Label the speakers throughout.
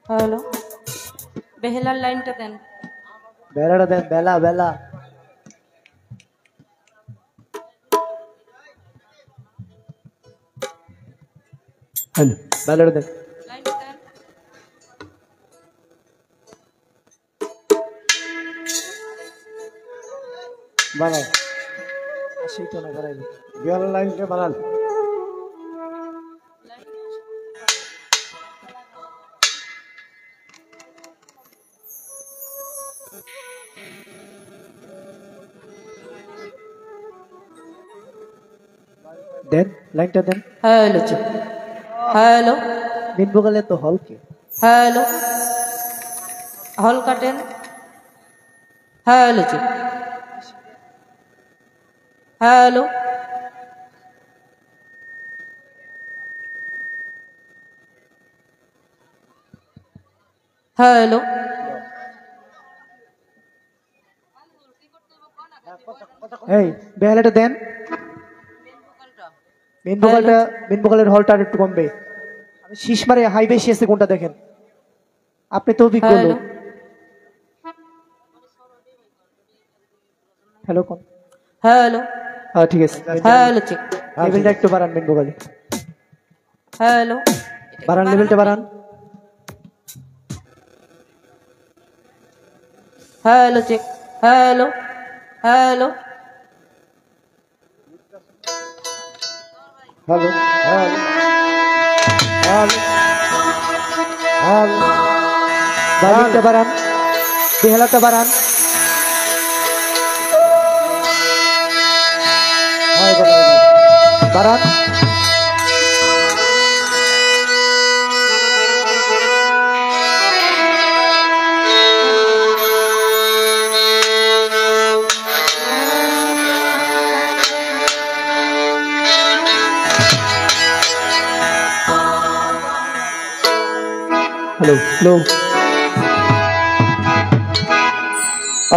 Speaker 1: Hello, বেহেলার লাইনটা দেন।
Speaker 2: বেলাটা দেন, বেলা বেলা। Hello, বেলাটা দেন।
Speaker 1: লাইনটা দেন।
Speaker 2: বানাও। সেই তো না বানাই। বেলা লাইনটা বানান। দেন, লাইনটা দেন।
Speaker 1: হ্যালো চুপ। হ্যালো
Speaker 2: মিন বগলে তো হল কে?
Speaker 1: হ্যালো, হল কাটেন। হ্যালো চুপ। হ্যালো, হ্যালো,
Speaker 2: এই বেলাটা দেন। মেন ভোকালের হলটা আর একটু কমবে। আমি শীষ মারে হাই বেশি আছে কোনটা দেখেন। আপনি তো অভিজ্ঞ লোক। হ্যালো কোন?
Speaker 1: হ্যালো,
Speaker 2: হ্যাঁ ঠিক আছে।
Speaker 1: Hello check.
Speaker 2: লেভেলটা একটু বাড়ান মেন ভোকালে।
Speaker 1: হ্যালো,
Speaker 2: বাড়ান, লেভেলটা বাড়ান।
Speaker 1: Hello check. Hello, hello,
Speaker 2: hello hello hello hello. বাড়িটা বাড়ান, বেহালাটা বাড়ান। বাড়ান। हेलो हेलो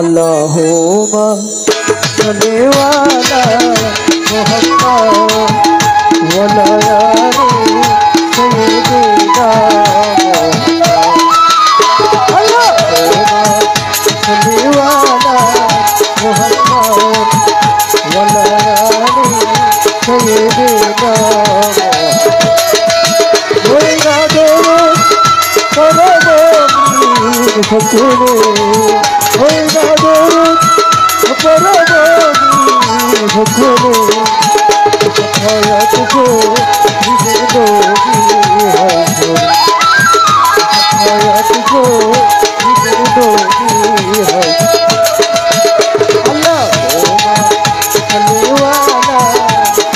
Speaker 2: अल्लाहुम्मा सल्ली अला मुहम्मद वला आलि सय्यिदिना अल्लाहुम्मा सल्ली अला मुहम्मद वला आलि सय्यिदिना फकुरे होई ना दरुद परवानी फकुरे हयात को जिंदगी है हयात को जिंदगी है अल्लाह सल्ली अला मुहम्मद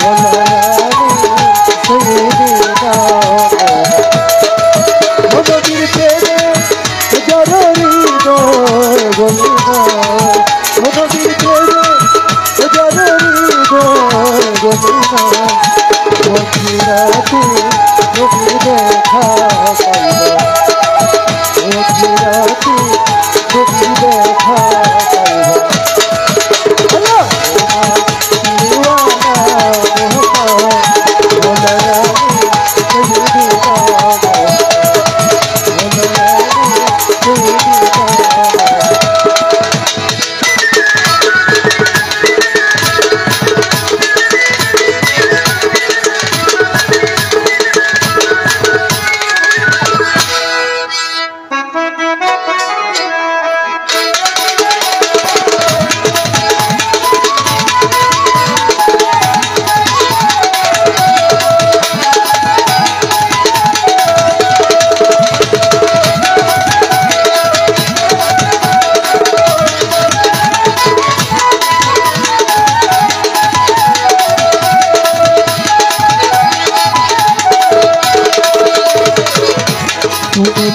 Speaker 2: वला आलि सय्यिदिना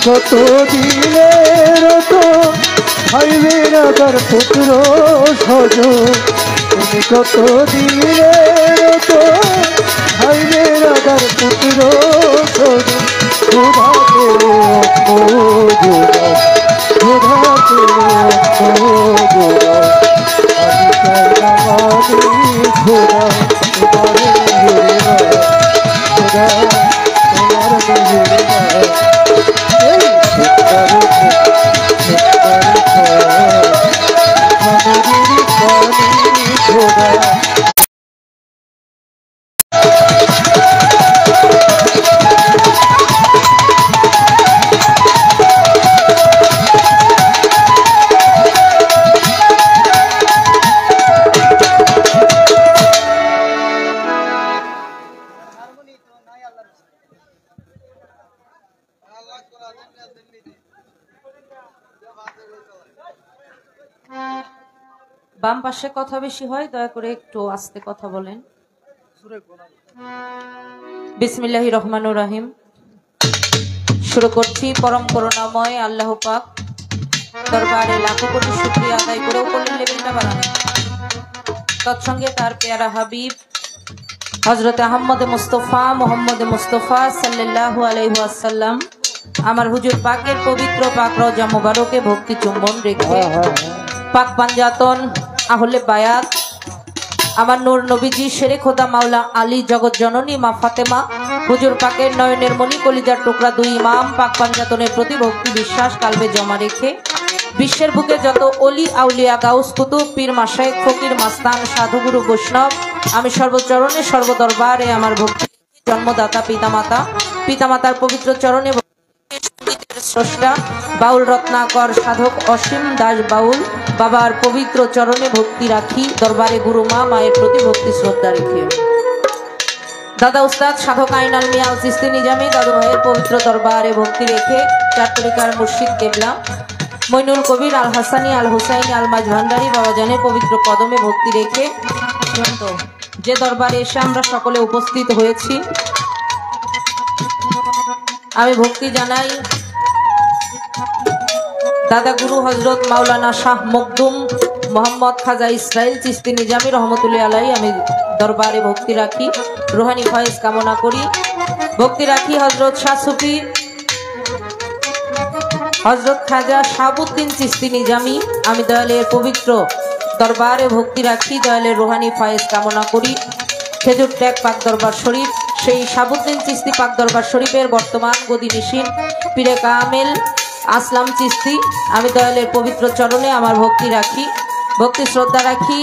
Speaker 2: কত দিনের তো ভাইবে না তার পুত্র সজ তুমি কত দিনের তো ভাইবে না তার পুত্র সজ ক্ষুধাতে ক্ষুধাতে আমি চাই না মানি খোদা খোদা
Speaker 1: দয়া। বাম পাশে কথা বেশি হয়, দয়া করে একটু আস্তে কথা বলেন। বিসমিল্লাহির রহমানির রহিম। শুরু করছি পরম করুণাময় আল্লাহ পাক দরবারে লাখো কোটি শুকরিয়া আদায় করে উপরের লেভেলটা বাড়ানো, তৎসঙ্গে তার পেয়ারা হাবিব হযরত আহমদ মুস্তফা মুহাম্মদ মুস্তফা সাল্লাল্লাহু আলাইহি ওয়াসাল্লাম আমার হুজুর পাকের পবিত্র পাক রওজা মোবারকে ভক্তি চুম্বন রেখে পাক পাঞ্জাতন আহলে বায়াত আমার নূর নবীজি শেরে খোদা মাওলা আলী জগৎ জননী মা ফাতেমা হুজুর পাকের নয়নের মণি কলিজার টুকরা দুই ইমাম পাক পাঞ্জাতনের প্রতি ভক্তি বিশ্বাস কালবে জমা রেখে বিশ্বের বুকে যত অলি আউলিয়া গাউস কুতুব পীর মাশায়েখ ফকির মাস্তান সাধুগুরু বৈষ্ণব আমি সর্বচরণে সর্বদরবারে আমার ভক্তি জন্মদাতা পিতামাতার পবিত্র চরণে স্রষ্টা বাউল রত্নাকর সাধক অসীম দাস বাউল বাবার পবিত্র চরণে ভক্তি রাখি, দরবারে গুরু মা মায়ের প্রতি ভক্তি শ্রদ্ধা রেখে দাদা উস্তাদ সাধক আইনাল মিয়া চিস্তি নিজামী দাদু ভাইয়ের পবিত্র দরবারে ভক্তি রেখে চার তরিকার মুর্শিদ কেবলা মইনুল কবির আল হাসানি আল হুসাইনি আল মাঝ ভান্ডারী বাবাজানের পবিত্র কদমে ভক্তি রেখে যে দরবারে এসে আমরা সকলে উপস্থিত হয়েছি, আমি ভক্তি জানাই দাদা গুরু হজরত মাওলানা শাহ মখদুম মোহাম্মদ খাজা ইসরাইল চিস্তি নিজামী রহমতুল্লাহ আলাই। আমি দরবারে ভক্তি রাখি, রুহানি ফয়েজ কামনা করি। ভক্তি রাখি হজরত শাহ সুফি হজরত খাজা শাহাবুদ্দিন চিস্তি নিজামী। আমি দয়ালের পবিত্র দরবারে ভক্তি রাখি, দয়ালের রুহানি ফয়েজ কামনা করি। খেজুর ট্যাগ পাক দরবার শরীফ সেই শাহাবুদ্দিন চিস্তি পাক দরবার শরীফের বর্তমান গদিনিশীন পীরে কামেল আসলাম চিস্তি। আমি দয়ালের পবিত্র চরণে আমার ভক্তি রাখি, ভক্তি শ্রদ্ধা রাখি,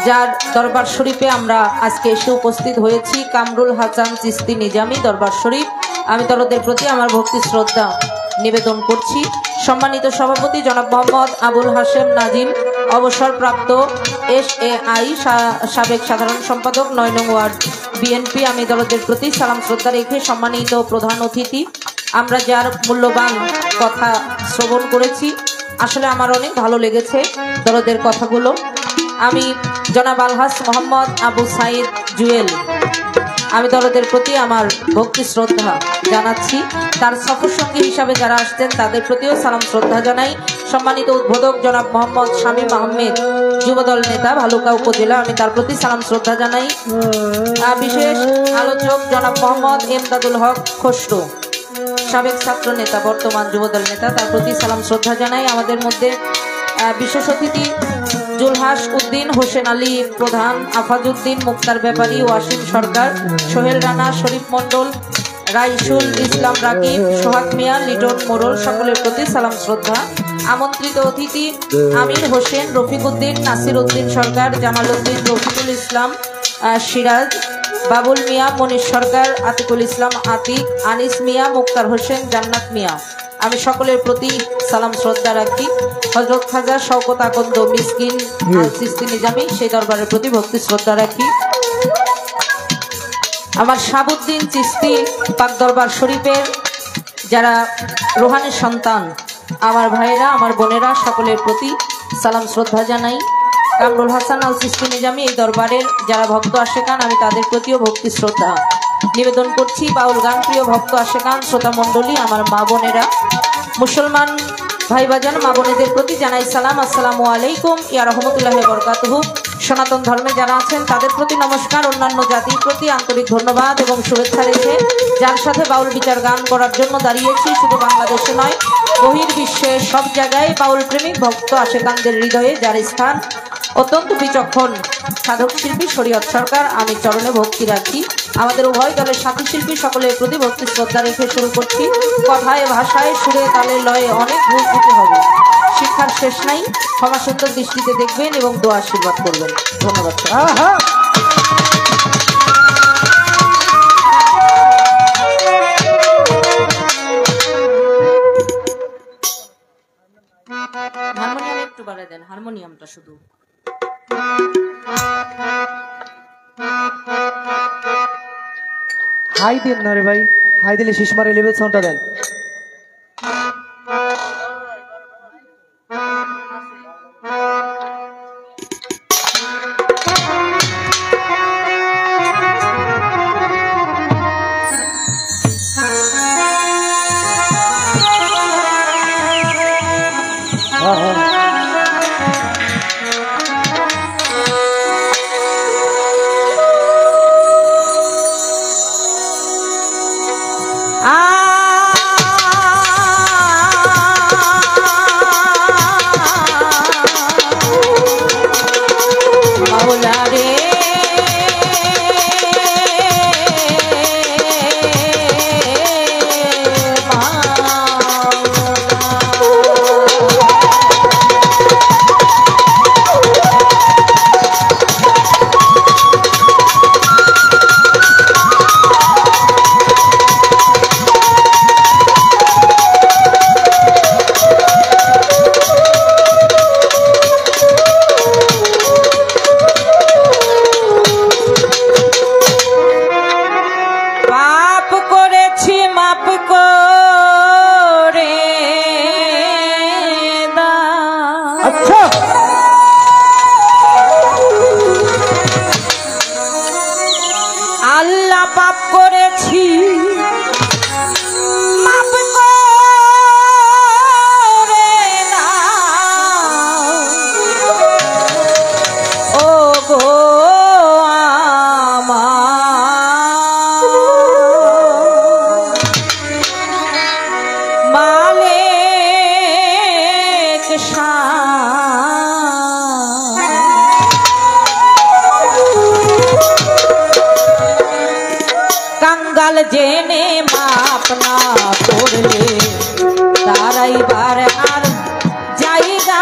Speaker 1: যার দরবার শরীফে আমরা আজকে এসে উপস্থিত হয়েছি, কামরুল হাসান চিস্তি নিজামী দরবার শরীফ। আমি দরদের প্রতি আমার ভক্তি শ্রদ্ধা নিবেদন করছি। সম্মানিত সভাপতি জনাব মোহাম্মদ আবুল হাশেম নাজিম, অবসরপ্রাপ্ত SAI সাবেক সাধারণ সম্পাদক ৯ নং ওয়ার্ড বিএনপি। আমি দরদের প্রতি সালাম শ্রদ্ধা রেখে সম্মানিত প্রধান অতিথি, আমরা যার মূল্যবান কথা শ্রবণ করেছি, আসলে আমার অনেক ভালো লেগেছে দরদের কথাগুলো। আমি জনাব আলহাজ মোহাম্মদ আবু সাইদ জুয়েল, আমি দরদের প্রতি আমার ভক্তি শ্রদ্ধা জানাচ্ছি। তার সফরসঙ্গী হিসাবে যারা আসছেন তাদের প্রতিও সালাম শ্রদ্ধা জানাই। সম্মানিত উদ্বোধক জনাব মোহাম্মদ শামীম আহমেদ, যুবদল নেতা ভালুকা উপজেলা, আমি তার প্রতি সালাম শ্রদ্ধা জানাই। বিশেষ আলোচক জনাব মোহাম্মদ এমদাদুল হক খসরু, সাবেক ছাত্র নেতা বর্তমান যুবদল নেতা, তার প্রতি সালাম শ্রদ্ধা জানাই। আমাদের মধ্যে বিশেষ অতিথি জুলহাস উদ্দিন, হোসেন আলী প্রধান, আফাজউদ্দিন, মুক্তার ব্যাপারী, ওয়াসিম সরকার, সোহেল রানা, শরীফ মন্ডল, রাইসুল ইসলাম রাকিব, সোহাগ মিয়া, লিটন মোড়ল, সকলের প্রতি সালাম শ্রদ্ধা। আমন্ত্রিত অতিথি আমির হোসেন, রফিক উদ্দিন, নাসির উদ্দিন সরকার, জামাল উদ্দিন, রফিকুল ইসলাম সিরাজ, বাবুল মিয়া, মনীষ সরকার, আতিকুল ইসলাম আতিক, আনিস মিয়া, মুক্তার হোসেন, জান্নাত মিয়া, আমি সকলের প্রতি সালাম শ্রদ্ধা রাখি। হযরত খাজা শওকত আকন্দ মিসকিন চিস্তি নিজামী, সেই দরবারের প্রতি ভক্তি শ্রদ্ধা রাখি। আমার শাহাবুদ্দিন চিস্তি পাক দরবার শরীফের যারা রুহানি সন্তান, আমার ভাইয়েরা, আমার বোনেরা, সকলের প্রতি সালাম শ্রদ্ধা জানাই। কামরুল হাসান আল চিস্তি নিজামী এই দরবারের যারা ভক্ত আশেকান, আমি তাদের প্রতিও ভক্তি শ্রদ্ধা নিবেদন করছি। বাউল গান প্রিয় ভক্ত আশেকান শ্রোতা মণ্ডলী, আমার মা বোনেরা, মুসলমান ভাই বাজান মা বোনেদের প্রতি জানাই সালাম, আসসালামু আলাইকুম ইয়া রাহমাতুল্লাহি ওয়া বারাকাতুহু। সনাতন ধর্মে যারা আছেন তাদের প্রতি নমস্কার, অন্যান্য জাতির প্রতি আন্তরিক ধন্যবাদ এবং শুভেচ্ছা রেখে যার সাথে বাউল বিচার গান করার জন্য দাঁড়িয়েছি, শুধু বাংলাদেশে নয় বহির্বিশ্বে সব জায়গায় বাউল প্রেমিক ভক্ত আশেকানদের হৃদয়ে যার স্থান, অত্যন্ত বিচক্ষণ সাধক শিল্পী শরীয়ত সরকার, আমি চরণে ভক্তি রাখি। আমাদের উভয় দলের সাথী শিল্পী সকলের প্রতি ভক্তি শ্রদ্ধা রেখে শুরু করছি। কথায় ভাষায় সুরে তালে লয়ে অনেক ভুল ত্রুটি হবে, শিক্ষার শেষ নাই, ক্ষমা সুন্দর দৃষ্টিতে দেখবেন এবং দোয়া আশীর্বাদ করবেন। ধন্যবাদ। হারমোনিয়াম একটু বাড়ায় দেন, হারমোনিয়ামটা শুধু।
Speaker 2: হাই দেন না রে ভাই, হাই দিলে শিশমারে লেভেল সাউন্ডটা দেন।
Speaker 1: আল্লাহ পাপ করেছি মাপ করে দাও, ও গো আমার মালিক কাঙ্গাল জেনে মাপ না করলে দাঁড়াইবার আর জায়গা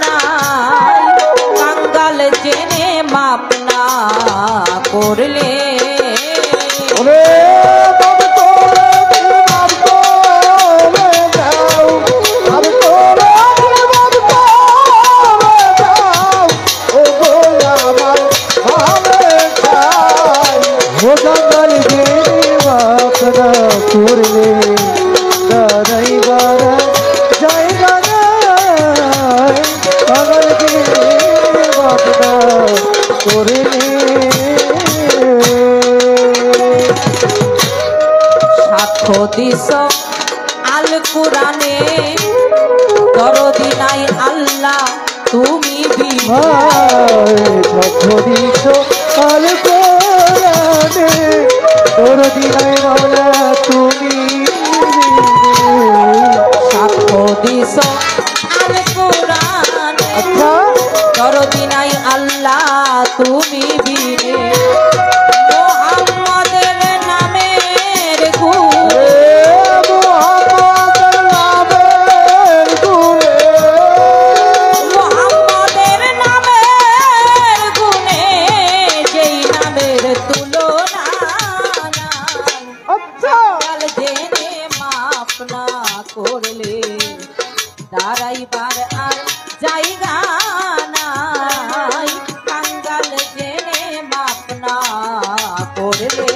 Speaker 1: নাই, কাঙ্গাল জেনে মাপ না করলে সাক্ষ্য দিস আল কুরআনে দরদি নাই আল্লাহ তুমি
Speaker 2: সাক্ষ্য দিস আল কুরআনে দরদি নাই মাওলা তুমি,
Speaker 1: সাক্ষ্য দিস আল কুরআনে দরদি নাই আল্লাহ তুমি বিনে, মুহাম্মাদের নামের গুণে মুহাম্মাদের নামের গুণে যেই নামের তুলনা কাল জেনে মাপ না করলে দাঁড়াইবার আর জায়গা নাই, কাঙ্গাল জেনে মাপ না করলে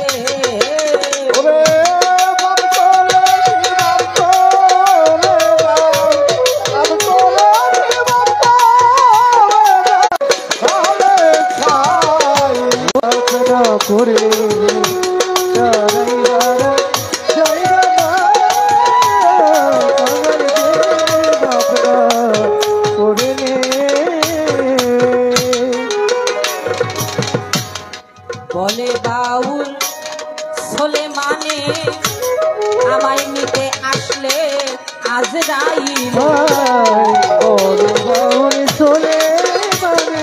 Speaker 1: বলে বাউল সোলেমানে আমায় নিতে আসলে আজরাইল,
Speaker 2: বাউল সোলেমানে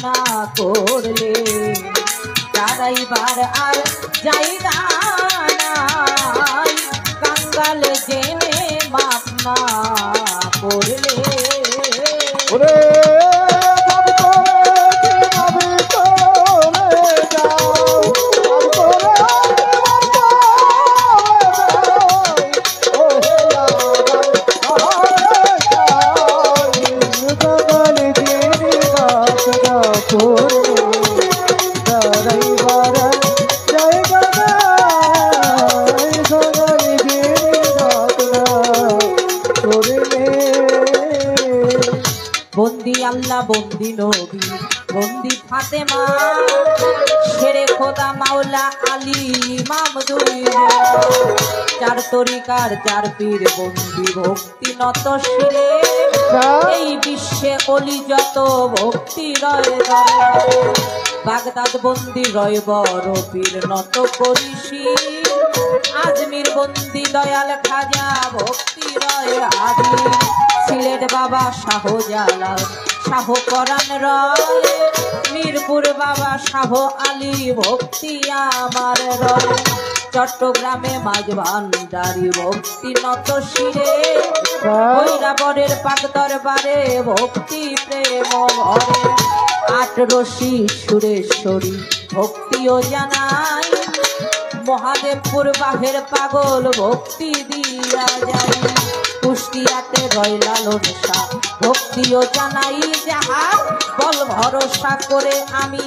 Speaker 1: না করলে দাঁড়াইবার আর জায়গা নাই, কাঙ্গাল জেনে মাপ না করলে।
Speaker 2: ওরে ভাব করে ভাবে চলে যাও, ভাব করে ও হে গগন জেনে মাপ না করলে দাঁড়াইবার জায়গা নাই, গগন জেনে মাপ না করলে।
Speaker 1: বন্দি আল্লাহ, বন্দি নবী, বন্দি ফাতেমা, শেরে খোদা মাওলা আলী ইমাম দুই, চার তরিকার চার পীর বন্দি ভক্তি নত শিরে, এই বিশ্বে অলি যত ভক্তি রয় রয়, বাগদাদ বন্দি রয় বড় পীর নত করিসি, আজমির বন্দি দয়াল খাজা ভক্তি রয় আদি, সিলেট বাবা শাহজালাল শাহ পরাণ রয়, মিরপুর বাবা শাহ আলী ভক্তি আমার রয়, চট্টগ্রামে মাঝ ভান্ডারি ভক্তি নত শিরে, বৈরাবরের পাক দরবারে ভক্তি প্রেম ভরে, আট রশি সুরেশ্বরী ভক্তিও জানাই, মহাদেবপুর বাহের পাগল ভক্তি দিয়া যাই, কুষ্টিয়াতে রয় লালন শাহ ভক্তিও জানাই, যাহার বল ভরসা করে আমি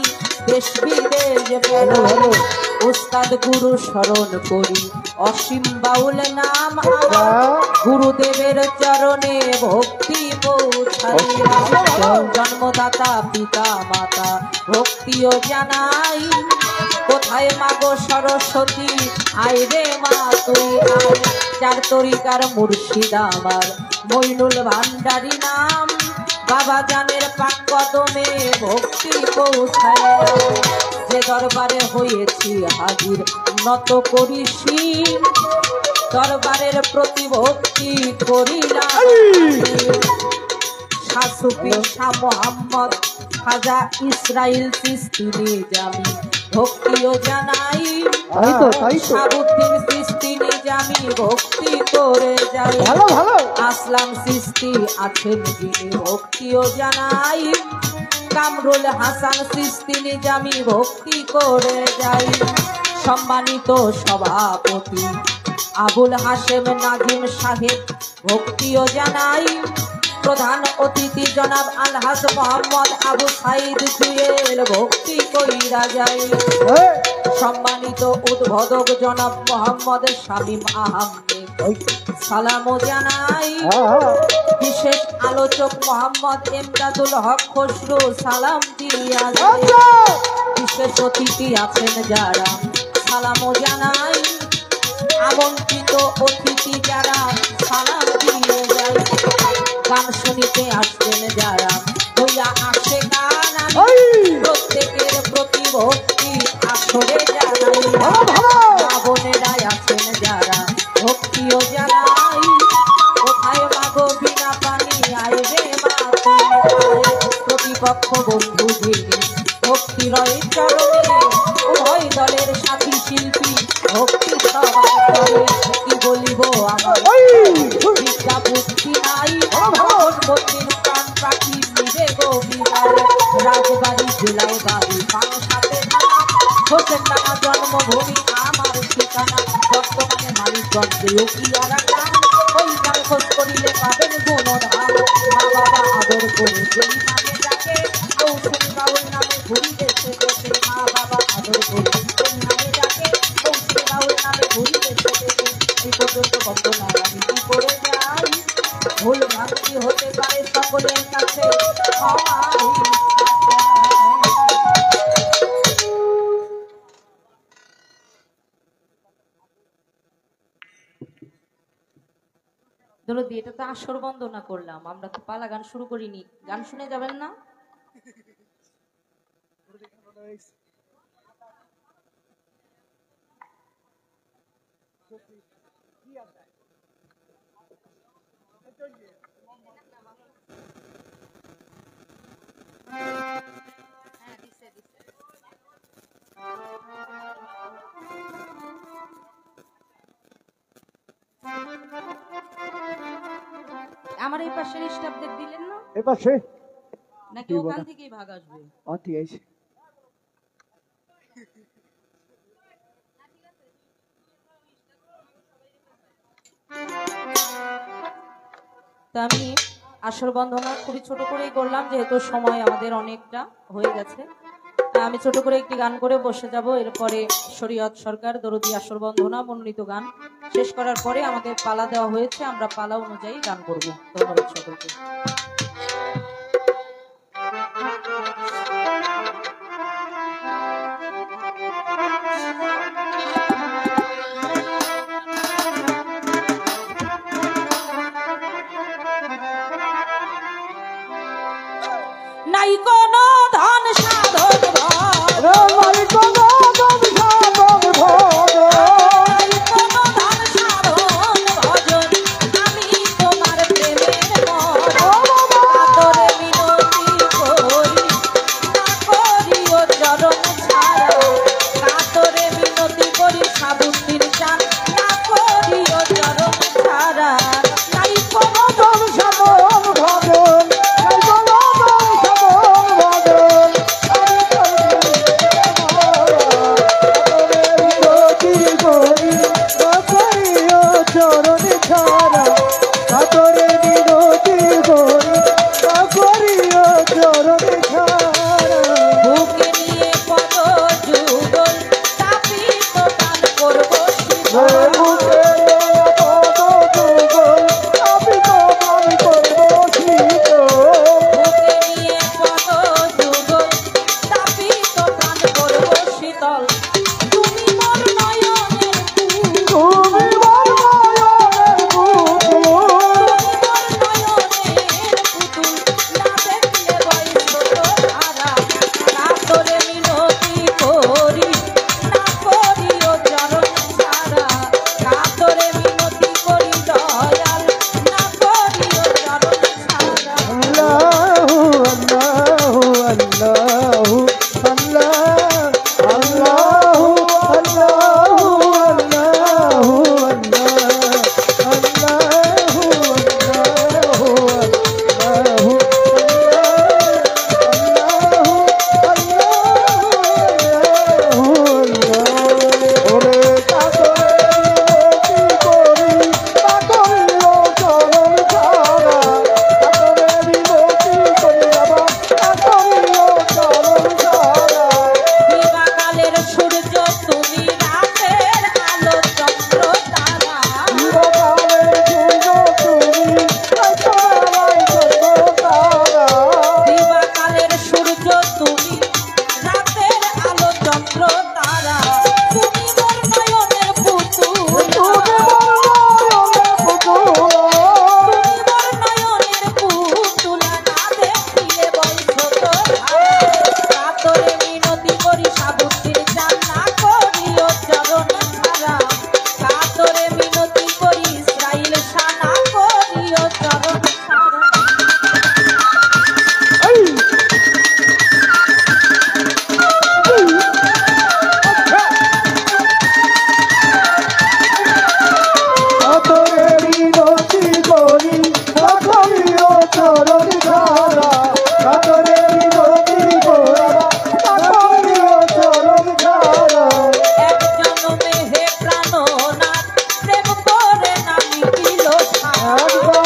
Speaker 1: দেশ বিদেশ বেড়াই, উস্তাদ গুরু স্মরণ করি অসীম বাউল নাম আমার, গুরুদেবের চরণে ভক্তি পৌঁছাই, জন্মদাতা পিতা মাতা ভক্তিও জানাই, কোথায় মাগো সরস্বতী আয় রে মা তুই আয়, চার তরিকার মুর্শিদ আমার মইনুল ভান্ডারি নাম, বাবা জানের পাক কদমে ভক্তি পৌঁছায়, যে দরবারে হয়েছি হাজির নত করিসি, দরবারের প্রতি ভক্তি করিলাম, শাসুফি শাহ মোহাম্মদ খাজা ইসরাইল চিস্তি নিজামি ভক্তিও জানাই, শাহাবুদ্দিন চিস্তি নিজামি ভক্তি করে যাই, আসলাম চিস্তি আছেন যিনি ভক্তিও জানাই, কামরুল হাসান চিস্তি নিজামি ভক্তি করে যাই, সম্মানিত সভাপতি আবুল হাশেম নাজিম সাহেব ভক্তিও জানাই, প্রধান অতিথি জনাব আলহাজ মোহাম্মদ আবু সাইদ জুয়েল ভক্তি কইরা যাই, সম্মানিত উদ্বোধক জনাব মোহাম্মদ শামীম আহমেদ সালামও জানাই, বিশেষ আলোচক মোহাম্মদ এমদাদুল হক খসরু সালাম দিয়া যাই, বিশেষ অতিথি আছেন যারা সালামও জানাই, আমন্ত্রিত অতিথি যারা সালাম দিয়ে যায়, গান শুনিতে আসবেন যারা হইয়া আসে গান, আমি প্রত্যেকের প্রতি ভক্তি আসরে জানাই, বোনেরাই আছেন যারা ভক্তিও জানাই, কোথায় মাগো বিনা পানি আইবে মা প্রতিপক্ষ বন্ধু যিনি ভক্তি রয় চরণে, উভয় দলের সাথী শিল্পী ভক্তি সবার করে, কি বলিব আমার বিদ্যা বুদ্ধি নাই, বন্দির প্রাণ পাখি মিলে গোবিনার, রাজবাড়ি জেলায় বাড়ি পানসাতে থানা, হোসেন নামা জন্মভূমি আমার ঠিকানা, বর্তমানে মালিকগঞ্জে উকিয়ারা গ্রাম, ওই গান খোঁজ করিলে পাবেন গুণধাম, মা বাবা আদর করে যেই নামে ডাকে, কৌশলী বাউল নামে ঘুরি দেশে দেশে, মা বাবা আদর করে যেই নামে ডাকে, কৌশলী বাউল নামে ঘুরি দেশে দেশে, এই পর্যন্ত বন্দনা আমি কি করে যাই, ভুল ভ্রান্তি হতে পারে সকলের কাছে দরদি, এটা তো আসর বন্দনা করলাম, আমরা তো পালা গান শুরু করিনি, গান শুনে যাবেন না? এই পাশের স্টাফদের দিলেন না?
Speaker 2: এ পাশে
Speaker 1: নাকি ওখান থেকেই ভাগ আসবে?
Speaker 2: অতি আইছে।
Speaker 1: তা আমি আসর বন্ধনা খুবই ছোট করেই করলাম, যেহেতু সময় আমাদের অনেকটা হয়ে গেছে। আমি ছোট করে একটি গান করে বসে যাব। এরপরে শরীয়ত সরকার দরদি আসর বন্ধনা মনোনীত গান শেষ করার পরে আমাদের পালা দেওয়া হয়েছে, আমরা পালা অনুযায়ী গান করব। ধন্যবাদ সকলকে। নাই কোনো ধন সাধন নাই কোনো ধন সাধন ভজন, আমি তোমার প্রেমের আদরে মিনতি করি, না করিও চরণ ছাড়া, কাতরে মিনতি করি সাবুদ্দিন চান, না করিও চরণ ছাড়া। নাই কোনো ধন সাধন ভজন, বুকে নিয়ে পদ যুগল তাপিত গান করব বুকে নিয়ে পদ যুগল তাপিত গান করব শীতল, তুমি মোর নয়নের তুমি মোর নয়নের পুতুল, না দেখলে বয়স হারা, কাতরে মিনতি করি, না করিও চরণ ছাড়া, কাতরে মিনতি করি দয়াল, না করিও চরণ ছাড়া। দিবাকালের সূর্য তুমি, রাতের আলো চন্দ্র তারা, দিবাকালের সূর্য তুমি, রাতের আলো চন্দ্র তারা, তুমি মোর নয়নের পুতুল, তুমি মোর নয়নের পুতুল, না দেখিলে বয়স হারা, কাতরে মিনতি করি সাবুদ্দিন চান, না করিও চরণ ছাড়া, কাতরে মিনতি করি ইসরাইল শাহ, না করিও চরণ ছাড়া। এক জনমে হে প্রাণনাথ প্রেম করে না মিটিল সারা,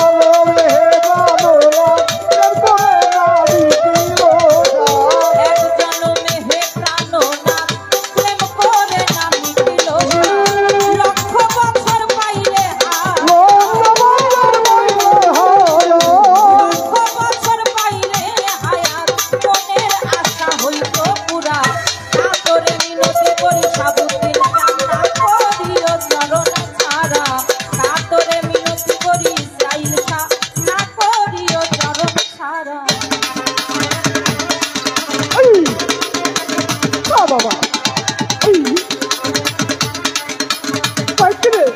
Speaker 1: এক জনমে হে প্রাণনাথ প্রেম করে না মিটিল সারা, লক্ষ বছর পাইলে লক্ষ বছর পাইলে হায়াত, মনের আশা হইত পুরা, কাতরে মিনতি করি সাবুদ্দিন চান, না করিও চরণ ছাড়া, কাতরে মিনতি করি ইসরাইল শাহ, না করিও চরণ ছাড়া।
Speaker 2: বাবা বাবা
Speaker 1: রহমতের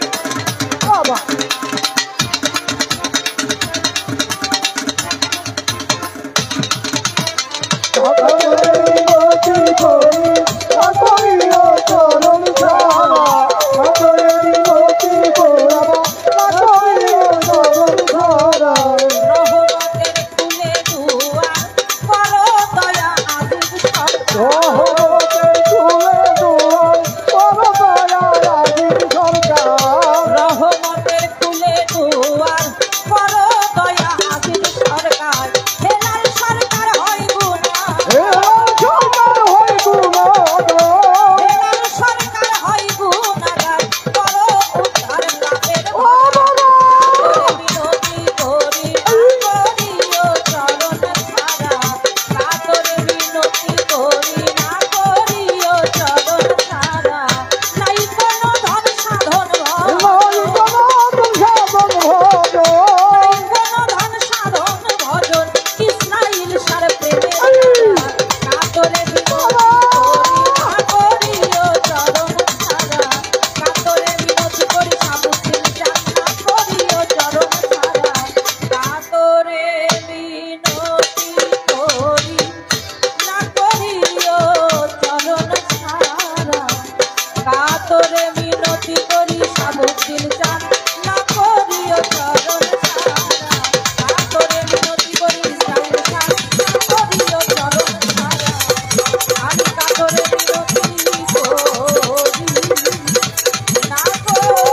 Speaker 2: রহমতের কুলে দুয়ার বড় দয়ার আজিম সরকার
Speaker 1: রহমতের কুলে দুয়ার বড় দয়া আজিম সরকার হেলাল সরকার হয় গুণা
Speaker 2: হেলাল সরকার হয় গুণাগার
Speaker 1: হেলাল সরকার হয় গুণাগার বড় উদ্ধার কাপের
Speaker 2: ও বাবা
Speaker 1: বিনতি করি না করিও চরণ ছাড়া কাতরে বিনতি করি না করিও চরণ ছাড়া নাই কোনো ধন সাধন
Speaker 2: নাই কোনো সাধন ভজন
Speaker 1: নাই কোনো ধন সাধন ভজন ইসরাইল সার প্রেমে কাতরে বিনতি করি না করিও চরণ ছাড়া কাতরে বিনতি করি সাবুদ্দিন চান না করিও চরণ ছাড়া কাতরে বিনতি করি না করিও চরণ ছাড়া কাতরে মিনতি করি সাবুদ্দিন চান না করিও চরণ ছাড়া কাতরে মিনতি করি ইসরাইল চান না করিও চরণ ছাড়া আমি কাতরে মিনতি করি না করিও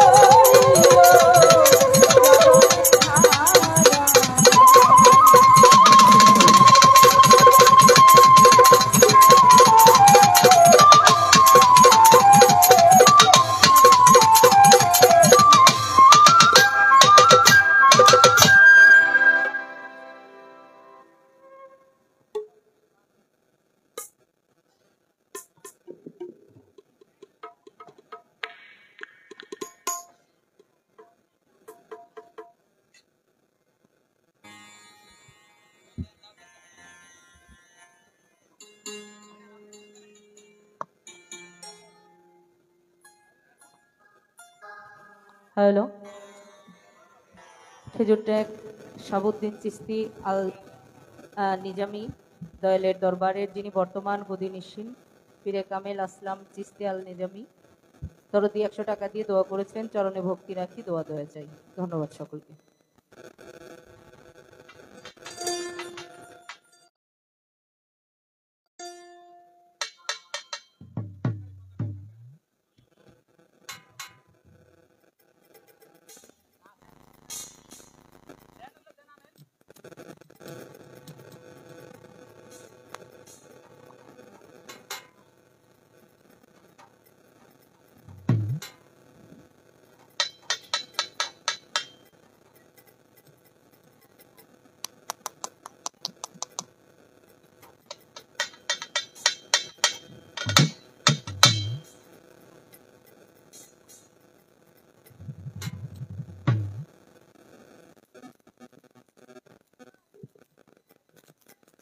Speaker 1: হ্যালো খেজুর ট্যাগ শাহাবুদ্দিন চিস্তি আল নিজামি দয়ালের দরবারের যিনি বর্তমান গদিনিসীন পীরে কামেল আসলাম চিস্তি আল নিজামি দরদি 100 টাকা দিয়ে দোয়া করেছেন চরণে ভক্তি রাখি দোয়া দয়া চাই ধন্যবাদ সকলকে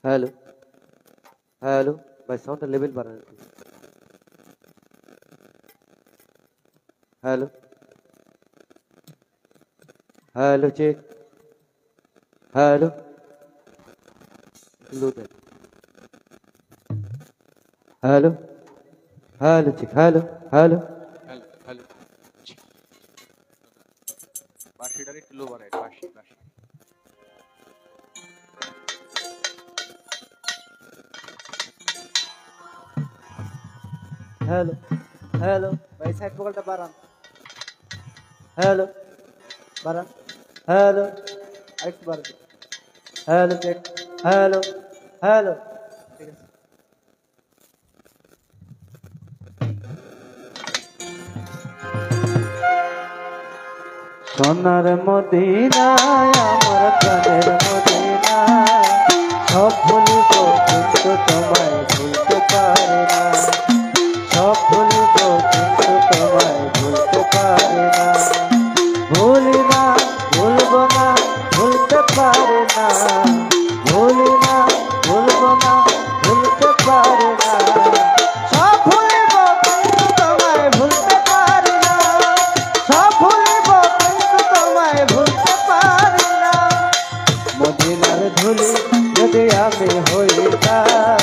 Speaker 3: हेलो हेलो भाई साउंड लेवल बढ़ाना हेलो हेलो चेक हेलो लो दे hello hello check hello hello
Speaker 4: hello hello বাঁশিটার একটু লো বাড়াই বাঁশি বাঁশি
Speaker 3: हेलो हेलो
Speaker 2: ভাই সাইড বগলটা বাড়ান
Speaker 3: हेलो
Speaker 2: বাড়ান
Speaker 3: हेलो
Speaker 2: আরেকটু বাড়ান
Speaker 3: हेलो चेक हेलो हेलो
Speaker 2: ঠিক আছে
Speaker 3: সোনার মদিনায় আমার প্রাণের মদিনায় সব ভুলিব কিন্তু তোমায় ভুলতে পারি না সব ভুলিব কিন্তু তোমায় ভুলতে পারি না ভুলি না ভুলব না ভুলতে পারি না ভুলি না ভুলব না ভুলতে পারি না সব ভুলিব কিন্তু তোমায় ভুলতে পারি না সব ভুলিব কিন্তু তোমায় ভুলতে পারি না মদিনার ধুলি যদি আমি হইতাম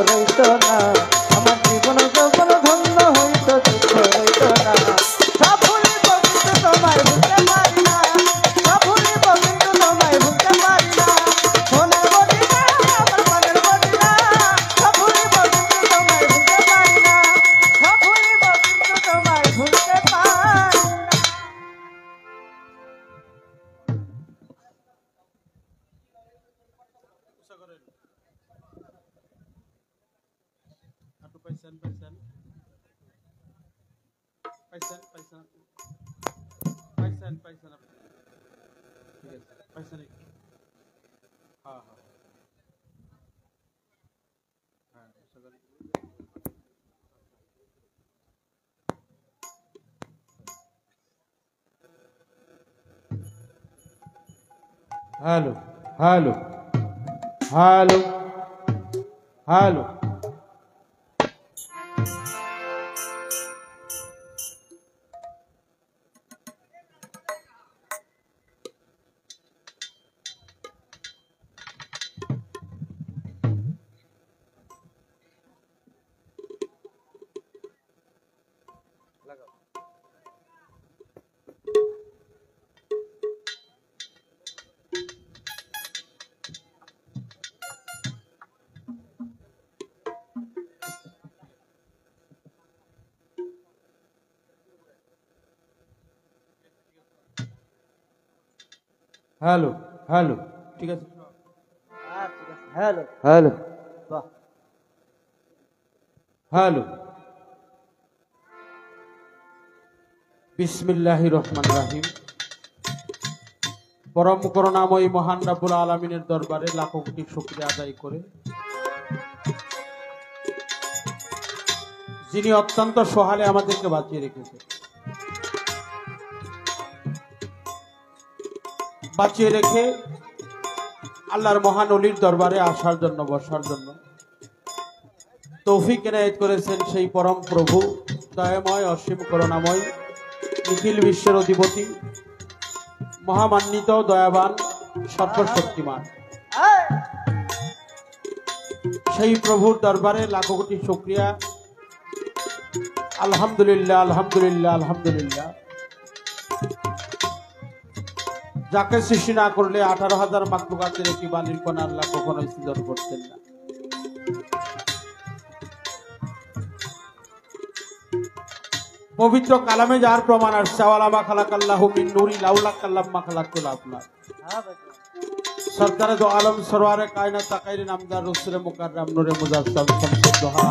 Speaker 3: রইত না, আমার জীবন যখন ধন্য হইত দুঃখ রইত না। সব ভুলিব কিন্তু তোমায় ভুলতে পারি না, সব ভুলিব কিন্তু তোমায় ভুলতে পারি না। সোনার মদিনা আমার প্রাণের মদিনা, সব ভুলিব কিন্তু তোমায় ভুলতে পারি না, সব ভুলিব কিন্তু তোমায় ভুলতে পারি না।
Speaker 5: Hello hello hello hello hello hello ठीक है
Speaker 3: হ্যালো
Speaker 5: हेलो
Speaker 3: বাহ
Speaker 5: हेलो बिस्मिल्लाहिर रहमानिर रहीम परम करुणामयी महान रब्बुल आलामीनेर दरबारे लाखो कोटी शुक्रिया आदाय करे যিনি অত্যন্ত সহালে আমাদেরকে বাঁচিয়ে রেখেছেন, বাঁচিয়ে রেখে আল্লাহর মহান ওলির দরবারে আসার জন্য বসার জন্য তৌফিক এনায়েত করেছেন সেই পরম প্রভু দয়াময় অসীম করুণাময় নিখিল বিশ্বের অধিপতি মহামান্বিত দয়াবান সর্বশক্তিমান সেই প্রভুর দরবারে লাখো কোটি শুকরিয়া। আলহামদুলিল্লাহ আলহামদুলিল্লাহ আলহামদুলিল্লাহ। যাকে সৃষ্টি না করলে 18,000 মাখলুকাতের একটি বালির কণা আল্লাহ কখনোই সৃজন করতেন না। পবিত্র কালামে যার প্রমাণ আসছে ওয়ালামা খালাকাল্লাহু মিন নূরি লাউলা কাল্লামা খালাকুল আফলাক। সরকারে দো আলম সরওয়ারে কায়নাত তাকাইরে নামদার রাসূলে মুকাররম নূরে মুজাসসাম শামসুদ দুহা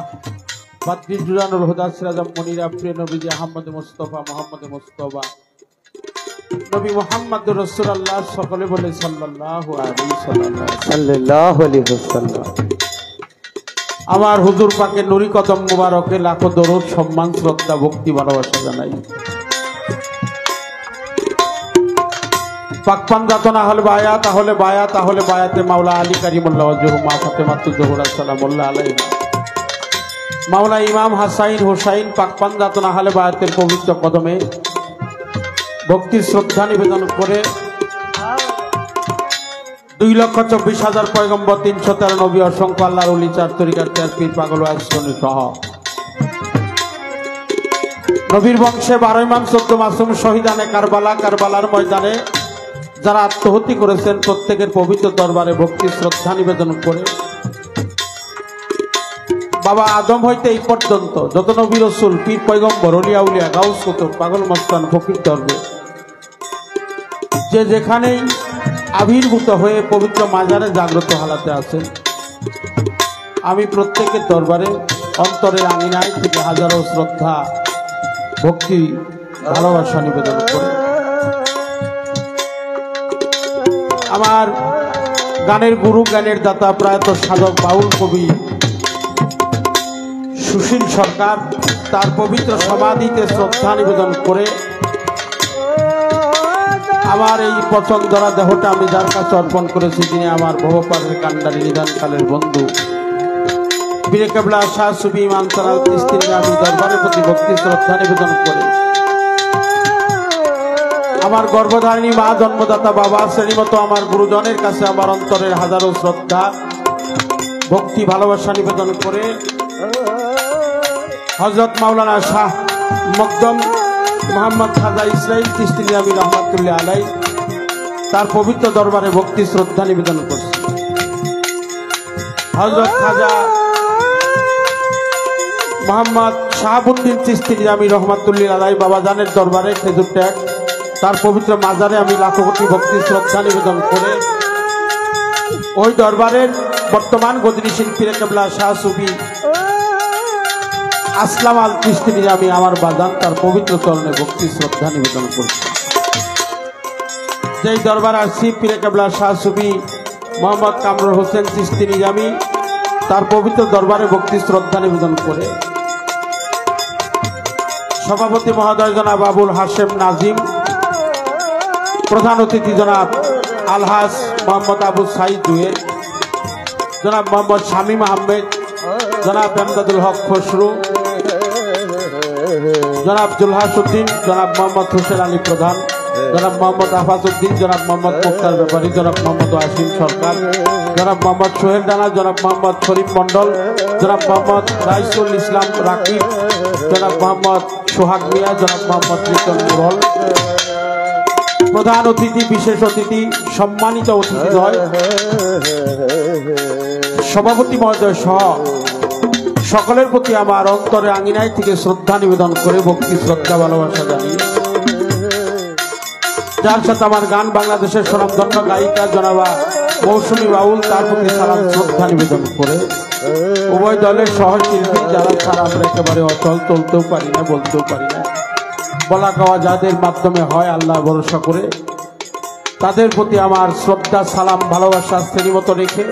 Speaker 5: বাদরি জুরানুল হুদা সিরাজাম মুনিরা প্রিয় নবীজি আহমদ মুস্তাফা মোহাম্মদ মুস্তাফা নবী মুহাম্মদুর রাসূলুল্লাহ সকলে বলে সাল্লাল্লাহু আলাইহি
Speaker 3: সাল্লাল্লাহু আলাইহি ওয়াসাল্লাম।
Speaker 5: আমার হুজুর পাকের নুরি কদম মুবারকে লাখো দরুদ সম্মান শ্রদ্ধা ভক্তি ভালোবাসা জানাই। পাকপান যাত না হলে বায়া তাহলে বায়া তাহলে বায়াতে মাওলা আলী কারিমুল্লাহ ওয়াজহু মা ফাতেমাতু জোহরা সালামুল্লাহ আলাইহা মাওলা ইমাম হাসাইন হোসাইন পাকপান যাত না হলে বায়াতের পবিত্র কদমে ভক্তির শ্রদ্ধা নিবেদন করে 2,24,000 পয়গম্বর 313 নবী অসংখ্য আল্লাহর ওলি 4 তরিকার 4 পীর পাগল ওয়াসনি সহ নবীর বংশে 12 ইমাম 14 মাসুম শহীদানে কারবালা কারবালার ময়দানে যারা আত্মহত্যা করেছেন প্রত্যেকের পবিত্র দরবারে ভক্তি শ্রদ্ধা নিবেদন করে বাবা আদম হইতে এই পর্যন্ত যত নবী রাসূল পীর পয়গম্বর ওলি আউলিয়া গাউস কুতুব পাগল মস্তান ফকির দরবে যে যেখানেই আবির্ভূত হয়ে পবিত্র মাজারে জাগ্রত হালাতে আছেন, আমি প্রত্যেকের দরবারে অন্তরের আঙিনায় থেকে হাজারো শ্রদ্ধা ভক্তি ভালোবাসা নিবেদন করি। আমার গানের গুরু জ্ঞানের দাতা প্রয়াত সাধক বাউল কবি সুশীল সরকার তার পবিত্র সমাধিতে শ্রদ্ধা নিবেদন করে আমার এই পছন্দরা দেহটা আমি যার কাছে অর্পণ করেছি, যিনি আমার ভবপারের কান্ডারি নিদানকালের বন্ধু বীরে কেবলা শাহ সুফি ইমাম সালাউদ্দিন চিশতি আমি দরবারের প্রতি ভক্তি শ্রদ্ধা নিবেদন করে আমার গর্ভধারিণী মা জন্মদাতা বাবা শ্রেণী মতো আমার গুরুজনের কাছে আমার অন্তরের হাজারো শ্রদ্ধা ভক্তি ভালোবাসা নিবেদন করে হযরত মাওলানা শাহ মকদম মোহাম্মদ খাজা ইসরাইল চিশতি নিজামী রহমাতুল্লাহ আলাইহি তার পবিত্র দরবারে ভক্তি শ্রদ্ধা নিবেদন করছে। হযরত খাজা মোহাম্মদ শাহাবুদ্দিন চিশতি নিজামী রহমাতুল্লাহ আলাইহি বাবাজানের দরবারে খেজুর ত্যাগ তার পবিত্র মাজারে আমি লাখো কোটি ভক্তি শ্রদ্ধা নিবেদন করে ওই দরবারের বর্তমান গদিনী শিল্পীর কেবলা শাহ সুফি আসলাম আল চিশতি নিজামী আমার বাজান তার পবিত্র চরণে ভক্তি শ্রদ্ধা নিবেদন করছি। যেই দরবার আসছি পীরে কেবলা শাহ সুফি মোহাম্মদ কামরুল হোসেন চিশতি নিজামী তার পবিত্র দরবারে ভক্তি শ্রদ্ধা নিবেদন করে সভাপতি মহোদয় জনাব আবুল হাশেম নাজিম, প্রধান অতিথি জনাব আলহাজ মোহাম্মদ আবু সাইদ জুয়েল, জনাব মোহাম্মদ শামীম আহমেদ, জনাব এমদাদুল হক খসরু, জনাব জুলহাসউদ্দিন, জনাব মোহাম্মদ হোসেন আলী প্রধান, জনাব মোহাম্মদ আফাজউদ্দিন, জনাব মোহাম্মদ মুক্তার ব্যাপারী, জনাব মোহাম্মদ ওয়াসিম সরকার, জনাব মোহাম্মদ সোহেল রানা, জনাব মোহাম্মদ শরীফ মন্ডল, জনাব মোহাম্মদ রাইসুল ইসলাম রাকিব, জনাব মোহাম্মদ সোহাগ মিয়া, জনাব মোহাম্মদ লিটন মুরল, প্রধান অতিথি, বিশেষ অতিথি, সম্মানিত অতিথিদ্বয়, সভাপতি মহোদয় সহ সকলের প্রতি আমার অন্তরে আঙিনায় থেকে শ্রদ্ধা নিবেদন করে ভক্তি শ্রদ্ধা ভালোবাসা জানিয়ে যার সাথে আমার গান বাংলাদেশের স্বনামধন্য গায়িকা জনাবা মৌসুমী বাউল তার প্রতি সালাম শ্রদ্ধা নিবেদন করে উভয় দলের সহশিল্পী যারা ছাড়া আমরা একেবারে অচল চলতেও পারি না, বলতেও পারি না, বলা খাওয়া যাদের মাধ্যমে হয় আল্লাহ ভরসা করে তাদের প্রতি আমার শ্রদ্ধা সালাম ভালোবাসা শ্রেণীমত রেখে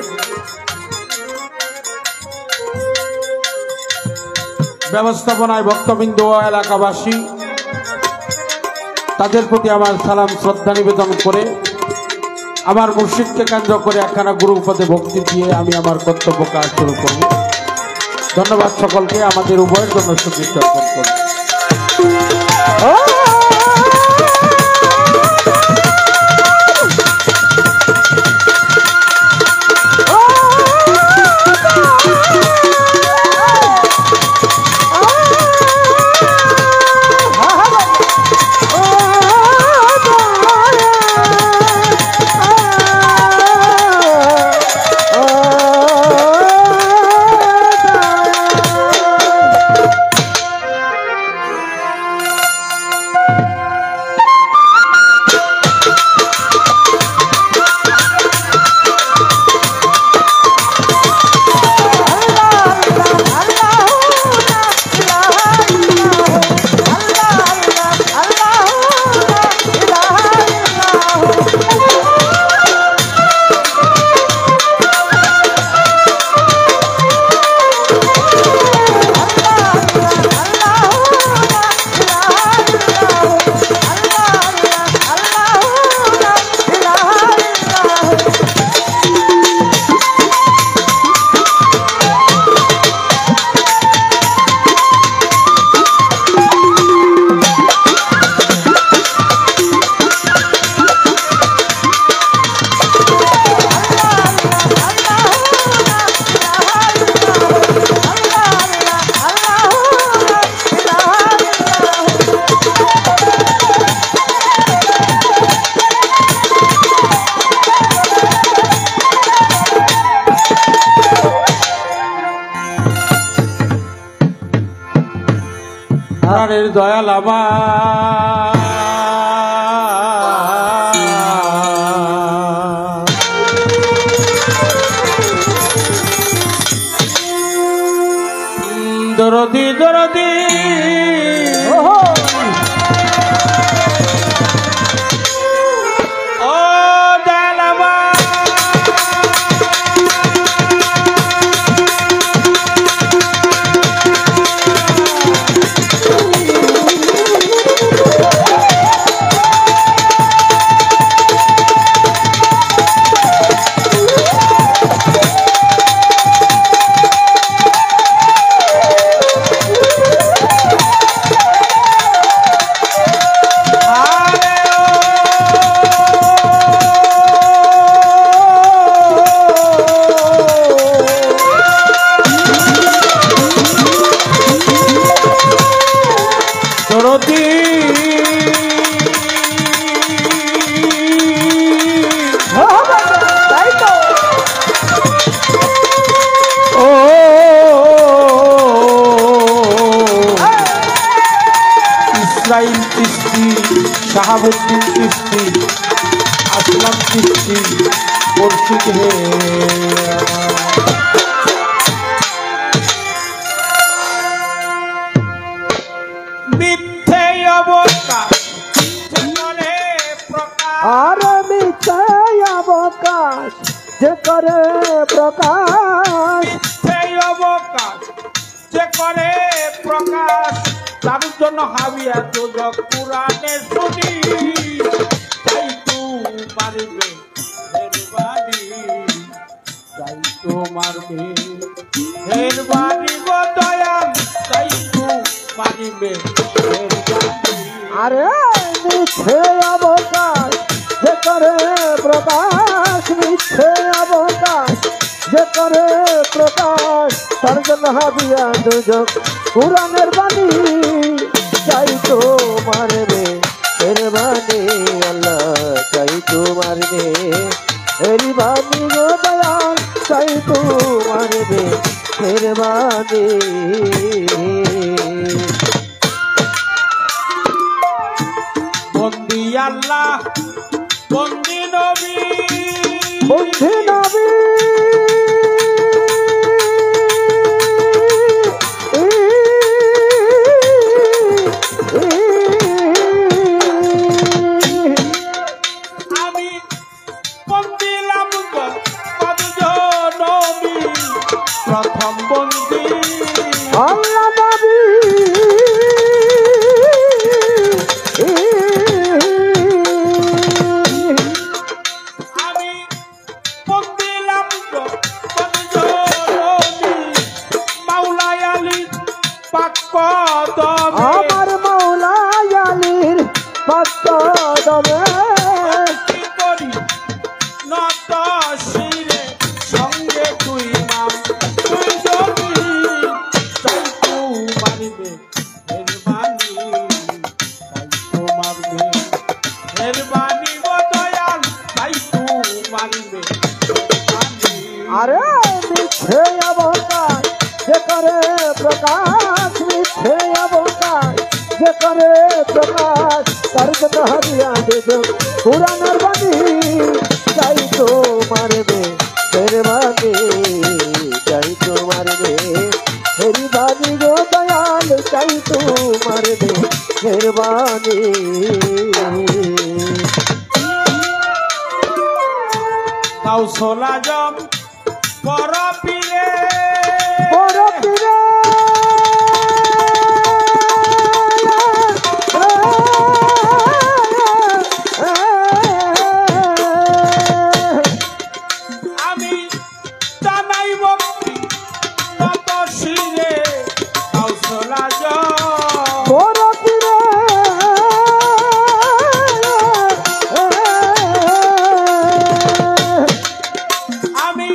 Speaker 5: ব্যবস্থাপনায় ভক্তবৃন্দ ও এলাকাবাসী তাদের প্রতি আমার সালাম শ্রদ্ধা নিবেদন করে আমার মুর্শিদকে কেন্দ্র করে একখানা গুরু পদে ভক্তি দিয়ে আমি আমার কর্তব্য কাজ শুরু করব। ধন্যবাদ সকলকে, আমাদের উভয়ের জন্য শুভেচ্ছা অর্পণ করি। প্রাণের দয়াল আমার দরদি দরদি ও দয়াল আমার ইসরাইল চিস্তি, শাহাবুদ্দিন চিস্তি, আসলাম চিস্তি, মুর্শিদ হে মিথ্যে অবকাশ জীবনে প্রকাশ,
Speaker 3: আর মিথ্যায় অবকাশ যে করে প্রকাশ,
Speaker 5: সেই অবকাশ যে করে প্রকাশ, তার জন্য হাবিয়া যোজক পুরাণে শুনি, তাই তু মারবে হেরবানি, তাই তু মারবে হেরবানি গো দয়াল, তাই তু মারিবে হেরবানি।
Speaker 3: আরে মিথ্যে অবকাশ যে করে প্রকাশ, মিথ্যে অবকাশ যে করে প্রকাশ, তার জন্য হাবিয়া দুজক পুরাণের বাণী, চাই তো মারবে এর বাণী, আল্লাহ চাই তো মারবে এর বাণী গো দয়াল, চাই তো মারবে এর বাণী।
Speaker 5: বন্দি আল্লাহ বন্দি নবী,
Speaker 3: বন্ধু নবী
Speaker 5: আমি বন্দিলাম নবী, প্রথম বন্দি
Speaker 3: আল্লাহ নবী
Speaker 5: আমি বন্দিলাম নবী, মাওলাই আলী পাক কদমে,
Speaker 3: আমার মৌলা আলীর ভক্ত দমে,
Speaker 5: কি করি নত শিরে সঙ্গে তুই নাম, তুই যদি তাই তু মারিবে হেরবানি, তাই তু মারবে হেরবানি গো দয়াল, তাই তু মারিবে হেরবানি।
Speaker 3: আরে মিথ্যে অবকাশ যে করে প্রকাশ, মিথ্যে অবকাশ যে করে প্রকাশ, তার জন্য হারিয়া দেব পুরাণের বাণী, চাই তো মারবে ফের বাণী, চাই তো মারবে ফেরি বাণী গো দয়াল, চাই তো মারবে ফের বাণী।
Speaker 5: গাউসুল আজম বড় পীরে,
Speaker 3: বড় পীরে
Speaker 5: আমি জানাই ভক্তি নত শিরে, গাউসুল আজম
Speaker 3: বড় পীরে
Speaker 5: আমি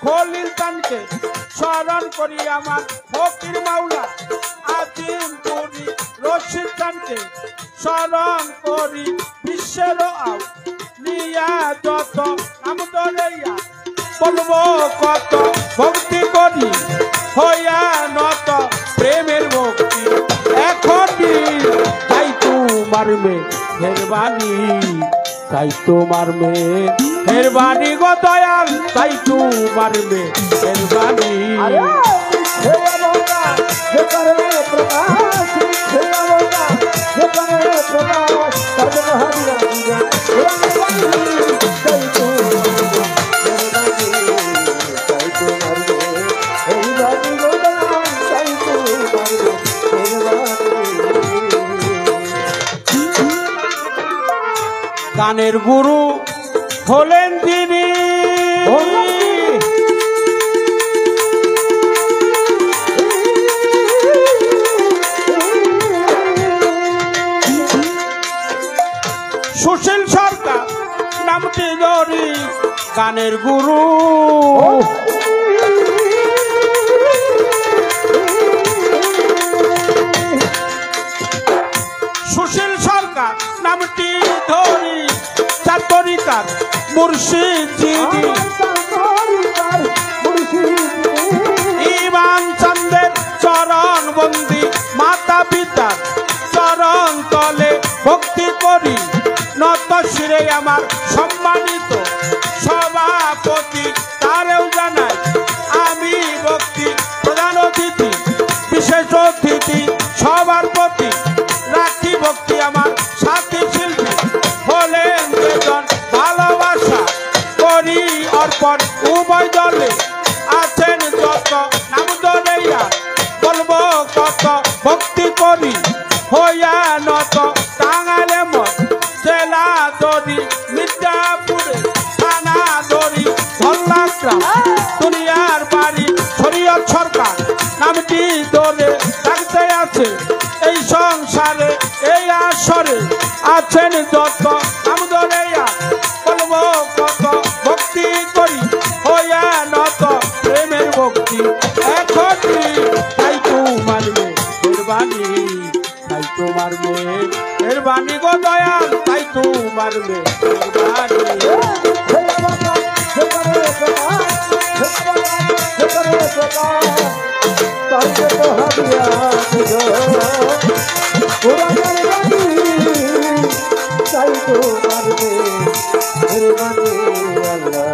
Speaker 5: খলিল তানকে স্মরণ করি আমার ফকির মাওলা আজিম করি রশিদ তানকে স্মরণ করি বিশ্বের আও নিয়া যত আমদরেয়া বলবো কত ভক্তি করি হইয়া নত প্রেমের ভক্তি এখনই তাই তোমার মেহরবানি তাই তোমার মেহরবানি গো দয়াল তাই তোমার মেহরবানি
Speaker 3: हे अवतार हे करे प्रकाश हे अवतार हे करे प्रकाश सर्व हरिया पूजा हे जय तू जय तू मरवे हे बानी गोदान जय तू मरवे
Speaker 5: গানের গুরু হলেন তিনি সুশীল সরকার নামটি ধরি গানের গুরু সুশীল সরকার নামটি ধরি চাতরিকার মুর্শিদ জিনি ইমান চন্দের চরণ বন্দি মাতা পিতার চরণ তলে ভক্তি করি নত শিরে আমার সম্মানিত সভাপতি তারেও জানাই আমি ভক্তি প্রধান অতিথি বিশেষ অতিথি সবার প্রতি রাখি ভক্তি আমার সাথী শিল্পী হলেন বেদন ভালোবাসা করি অর্পণ উভয় দলে আছেন যত নাম দলেয়া বলবো কত ভক্তি করি হইয়া নত টাঙ্গালে মত জেলা দড়ি মির্জাপুরে থানা দড়ি ধল্লাগ্রাম দুনিয়ার বাড়ি শরীয়ত সরকার নামটি দলে থাকতে আছে এই সংসারে এই আসরে আছেন যত নাম দলেয়া বলবো কত ভক্তি করি হইয়া নত প্রেমের ভক্তি এখনই তাই তোমার মেহরবানি তাই তোমার মেহরবানি গো দয়াল তাই তোমার মেহরবানি
Speaker 3: हे अवतार हे करे प्रकाश हे करे प्रकाश सर्व हरिया पूजा पूरा मरवे जय तू मरवे मेहरबानी अल्लाह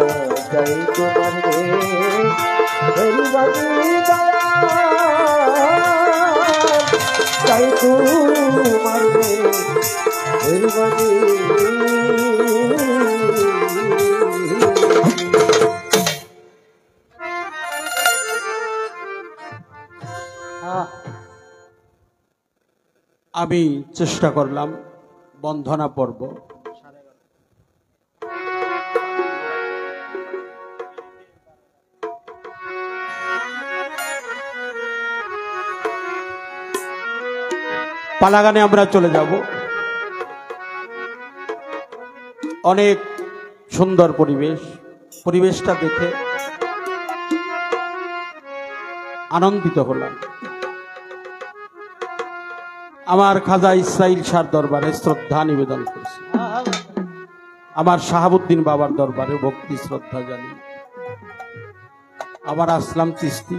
Speaker 3: जय तू मरवे मेहरबानी दया जय तू मरवे मेहरबानी
Speaker 5: আমি চেষ্টা করলাম বন্ধনা পর্ব পালাগানে আমরা চলে যাব অনেক সুন্দর পরিবেশটা দেখে আনন্দিত হলাম আমার খাজা ইসরাইল শাহর দরবারে শ্রদ্ধা নিবেদন করছি আমার শাহাবুদ্দিন বাবার দরবারে ভক্তি শ্রদ্ধা জানি আবার আসলাম চিস্তি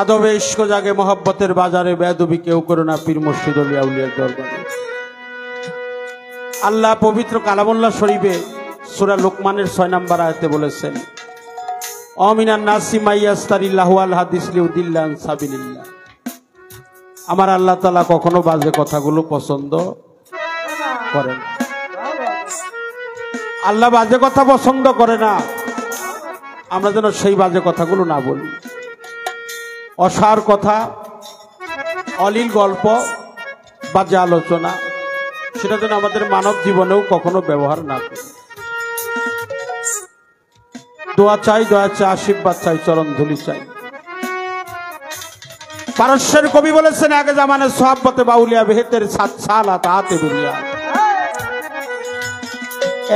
Speaker 5: আদবে ইশক জাগে মোহব্বতের বাজারে বেদবি কেউ করো না পীর মুর্শিদ আউলিয়া উলিয়ার দরবারে আল্লাহ পবিত্র কালামুল্লাহ শরীফে সূরা লোকমানের 6 নম্বর আয়াতে বলেছেন অমিনান নাসি মাইয়াস্তারিল্লাহু আল হাদিস লিউদিল্লান সাবিলিল্লাহ আমার আল্লাহ তাআলা কখনো বাজে কথাগুলো পছন্দ করেন আল্লাহ বাজে কথা পছন্দ করে না আমরা যেন সেই বাজে কথাগুলো না বলি অসার কথা অলীল গল্প বাজে আলোচনা সেটা যেন আমাদের মানব জীবনেও কখনো ব্যবহার না করি দোয়া চাই আশীর্বাদ চাই চরণ ধুলি চাই পারস্যের কবি বলেছেন আগে জামানে সোহাবতে বাউলিয়া বেহেতের সাত সালাত আতে বিলিয়া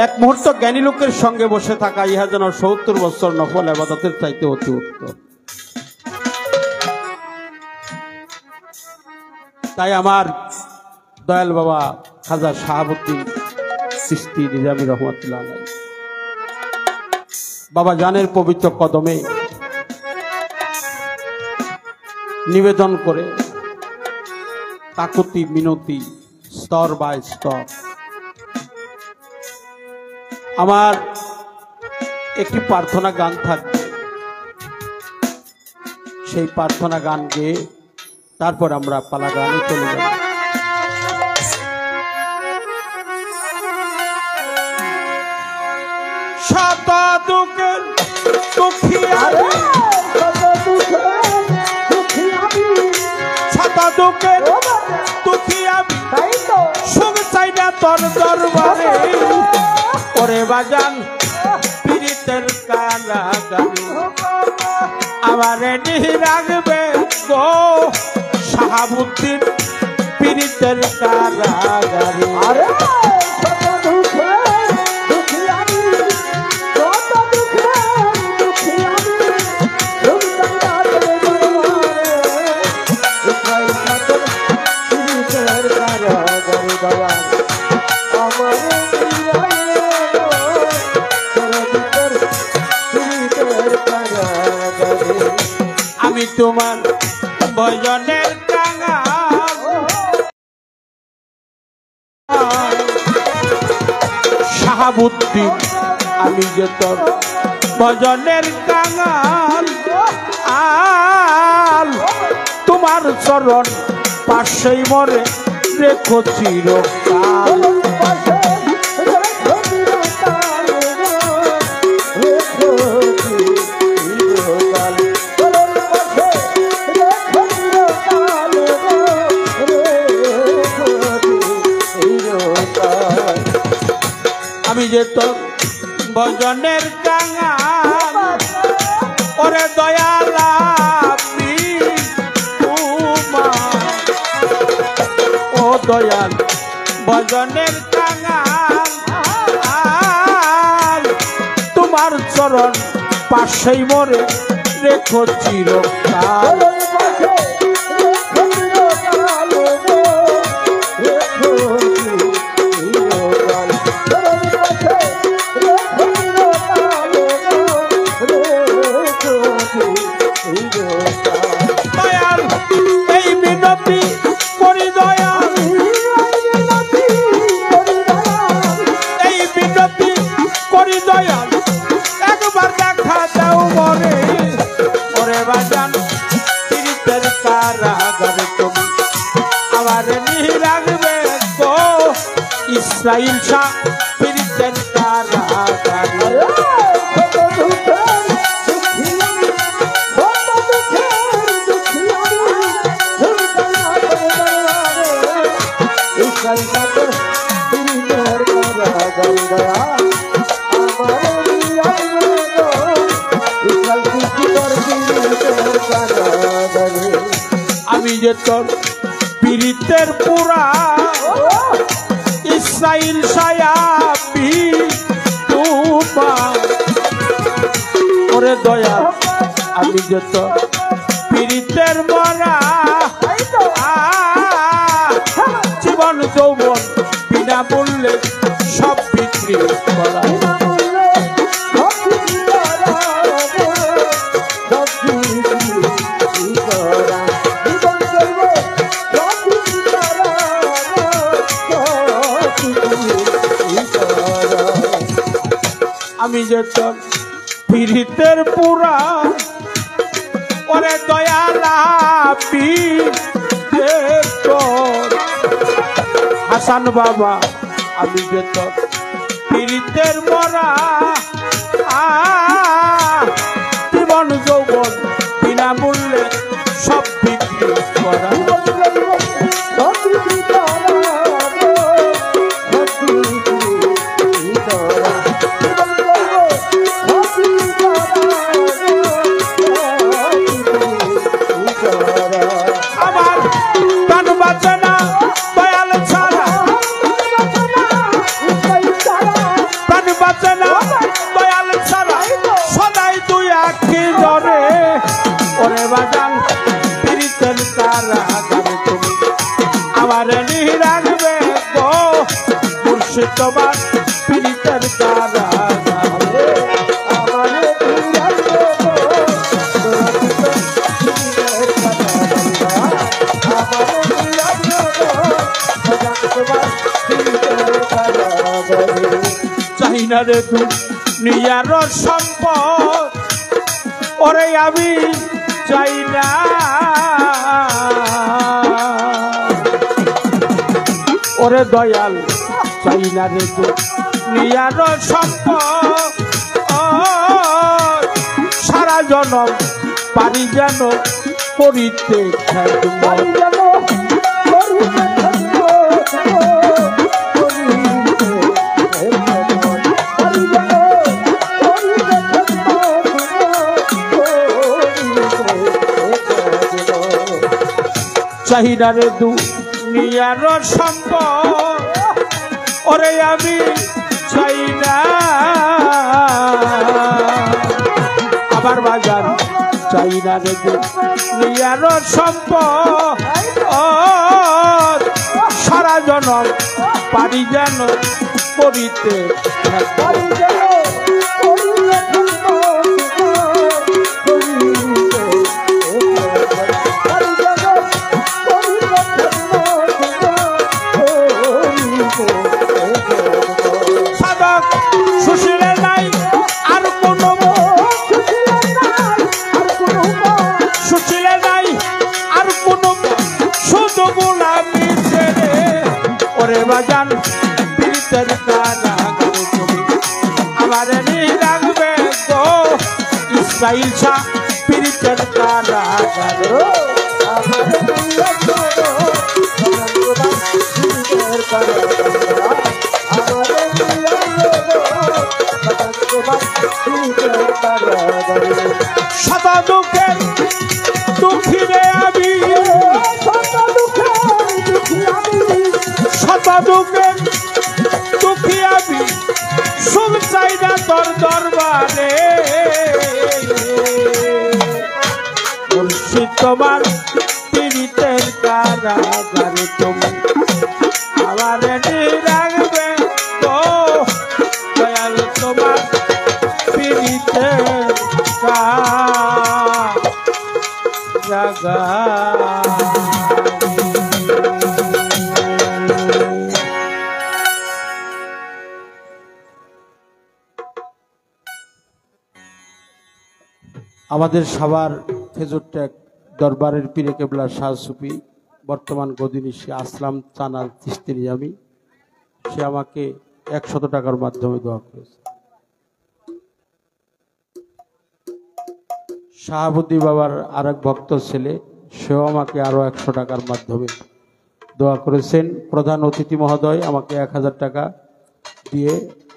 Speaker 5: এক মুহূর্ত জ্ঞানী লোকের সঙ্গে বসে থাকা ইহা যেন ৭০ বছর নফল ইবাদতের চাইতে অতি উত্তম। তাই আমার দয়াল বাবা খাজা শাহাবুদ্দিন চিশতি নিজামী রহমাতুল্লাহ আলাইহি বাবা জানের পবিত্র কদমে নিবেদন করে কাকুতি মিনতি স্তর বাই স্তর আমার একটি প্রার্থনা গান থাকবে, সেই প্রার্থনা গান গেয়ে তারপর আমরা পালা গানে চলে যাব। শত দুঃখের দুঃখী আমি, শত দুঃখের দুঃখী আমি, সুখ চাই না তোর দরবারে। ওরে বাজান পীড়িতের কারাগারে আমারে নিহি রাখবে গো শাহাবুদ্দিন পীড়িতের কারাগারে। আমি তোমার ভজনের কাঙাল, শাহাবুদ্দিন আমি যে তোর ভজনের কাঙাল। আল তোমার চরণ পাশেই মরে রেখো চিরকাল। আমি যে তোর ভজনের কাঙাল, ওরে দয়ালা ও দয়াল ভজনের কাঙাল। তোমার চরণ পাশেই মরে রেখো চিরকাল। দয়াল এই মিনতি করি, দয়াল এই মিনতি করি, দয়াল একবার দেখা দাও মরে। ওরে বাজান পীড়িতের কারাগারে তুমি আমার নিহি রাখবে গো ইসরাইল শাহ পীড়িতের কারাগারে। আমি যে তোর পীড়িতের পুরা ইসরাইল সায়াবি তোমার। ওরে দয়া আমি যে তোর পীড়িতের মরা, জীবন যৌবন বিনা মূল্যে সব বিক্রি করা। আমি যে তোর পীড়িতের পুরা, ওরে দয়ালা তোর হাসান বাবা আমি যে তোর পীড়িতের মরা। জীবন যৌবন বিনা মূল্যে সব বিক্রি করা। আমার প্রাণ বাঁচে না দয়াল ছাড়া, মুর্শিদ তোমার পীড়িতের কারাগারে
Speaker 3: আমারে তুই
Speaker 5: চাই না রে দুনিয়ার সম্পদ, ওরে আমি চাই না। ওরে দয়াল চাই না রে দুনিয়ার সম্পদ, সারা জনম পারি যেন করিতে খেদমত। চাই না রে দুনিয়ার সম্পদ, ওরে আমি চাই না। আবার বাজার চাই না রে দুনিয়ার সম্পদ, সারা জনম পারি যেন করিতে সাধক সুশীলে নাই আর কোনো, সুশীলে নাই আর কোনো, শুধু গোলামি ছেড়ে ওরে বাজান পীড়িতের কারাগারে তুমি আমারে রাখবে গো ইসরাইল শাহ পীড়িতের কারাগারে। শত দুঃখের দুঃখী রে আমি, শত দুঃখের দুঃখী আমি, সুখ চাই না তোর দরবারে। মুর্শিদ তোমার পীড়িতের কারাগারে তুমি আমারে রাখবে তো দয়াল তোমার পীড়িতের আমাদের সবার খেজুরটেক দরবারের পীরে কেবলা শাহ সুফি বর্তমান গদিনিশি আসলাম চানাল চিশতি নিজামী, সে আমাকে 100 টাকার মাধ্যমে দোয়া করেছে। শাহাবুদ্দি বাবার আরেক ভক্ত ছেলে, সেও আমাকে আরো 100 টাকার মাধ্যমে দোয়া করেছেন। প্রধান অতিথি মহোদয় আমাকে 1000 টাকা দিয়ে,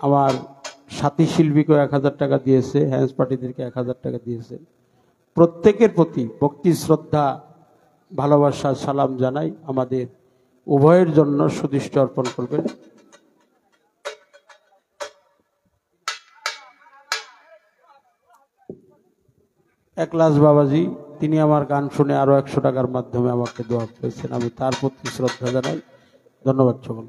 Speaker 5: আমার সাথী শিল্পীকেও 1000 টাকা দিয়েছে, হ্যান্স পার্টিদেরকে 1000 টাকা দিয়েছে। প্রত্যেকের প্রতি ভক্তি শ্রদ্ধা ভালোবাসা সালাম জানাই। আমাদের উভয়ের জন্য সুদৃষ্টি অর্পণ করবেন। একলাস বাবাজি, তিনি আমার গান শুনে আরো 100 টাকার মাধ্যমে আমাকে দোয়া করেছেন, আমি তার প্রতি শ্রদ্ধা জানাই। ধন্যবাদ সকল।